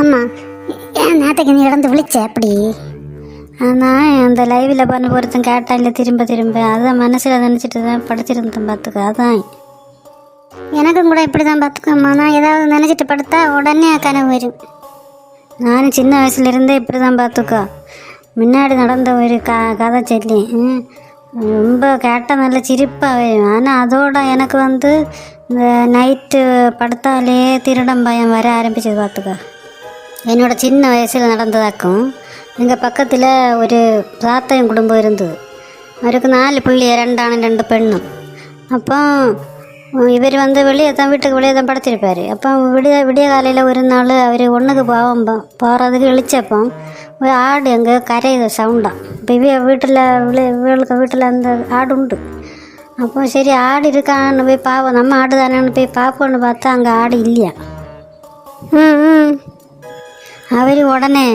ஆமாம், ஏன் நேற்றுக்கு நீ இடந்து விழிச்ச அப்படி? நான் அந்த லைவில் பண்ண பொறுத்தும் கேட்டா இல்லை திரும்ப அதான் மனசில் நினச்சிட்டு தான் படிச்சிருந்தேன் பார்த்துக்க. அதான் எனக்கும் கூட இப்படி தான் பார்த்துக்கோம்மா. நான் ஏதாவது நினச்சிட்டு படுத்தா உடனே கனவு வரும். நானும் சின்ன வயசுலேருந்தே இப்படி தான் பார்த்துக்கோ. முன்னாடி நடந்த ஒரு கதை சொல்லி ரொம்ப கேட்டால் நல்ல சிரிப்பாக வரும். ஆனால் அதோட எனக்கு வந்து இந்த நைட்டு படுத்தாலே திருடம் பயம் வர ஆரம்பிச்சது பார்த்துக்கோ. என்னோட சின்ன வயசில் நடந்ததாக்கும். எங்கள் பக்கத்தில் ஒரு சாத்தையும் குடும்பம் இருந்தது. அவருக்கு 4 பிள்ளைய, 2 ஆணும் 2 பெண்ணும். அப்போ இவர் வந்து வீட்டுக்கு வெளியே தான் படுத்திருப்பார். அப்போ விடிய காலையில் ஒரு நாள் அவர் ஒன்றுக்கு போகிறதுக்கு இழிச்சப்போ ஒரு ஆடு எங்கே கரையுது சவுண்டாக. இப்போ வீட்டில் அந்த ஆடு உண்டு. அப்போ சரி ஆடு இருக்கான்னு போய் பார்ப்போம், நம்ம ஆடு தானேன்னு போய் பார்ப்போன்னு பார்த்தா அங்கே ஆடு இல்லையா. அவர் உடனே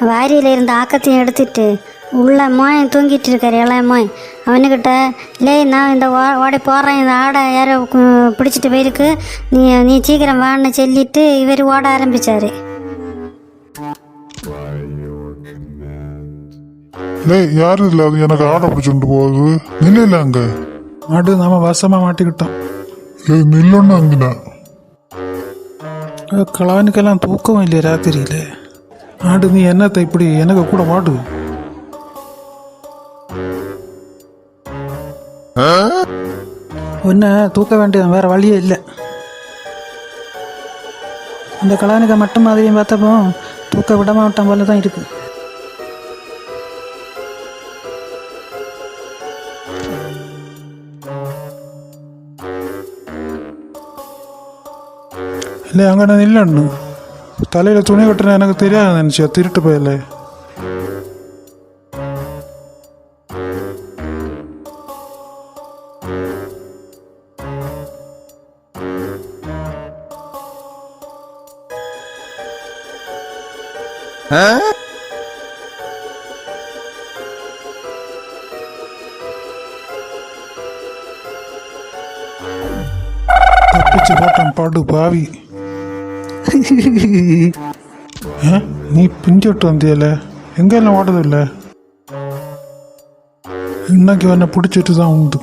வாரியில் இருந்த ஆக்கத்தையும் எடுத்துட்டு உள்ள மோயன் தூங்கிட்டு இருக்கார், இளைய மோய். அவனுக்கிட்ட இல்லை நான் இந்த ஓடி போடுறேன், இந்த ஆடை யாரோ பிடிச்சிட்டு போயிருக்கு, நீ சீக்கிரம் வான்னு சொல்லிட்டு இவர் ஓட ஆரம்பித்தார். யாரும் இல்லை, அது எனக்கு ஆடை பிடிச்சுட்டு போகுது. நில்ல அங்க ஆடு நாம வசமாக மாட்டிக்கிட்டோம். நில்லொன்னு அங்கின கலானுக்கெல்லாம் தூக்கம் இல்லையா ராத்திரியில? ஆடு நீ என்னத்தை இப்படி எனக்கு கூட வாடு. ஒன்று தூக்க வேண்டியது வேற வழியே இல்லை. இந்த கலானுக்க மட்டும் மாதிரியும் பார்த்தப்போ தூக்க விட மாட்டான் போல தான் இருக்கு. இல்லை அங்கே நான் இல்லைன்னு தலையில் துணி கட்டுறேன், எனக்கு தெரியாது நினச்சியா? திருட்டு போயில. தப்பிச்சு போட்டான் பாடு பாவி. நீ பிஞ்சிட்டு வந்தியல, எங்கெல்லாம் ஓடுது இல்லை. இன்னைக்கு உன்னை பிடிச்சிட்டு தான் உண்டு.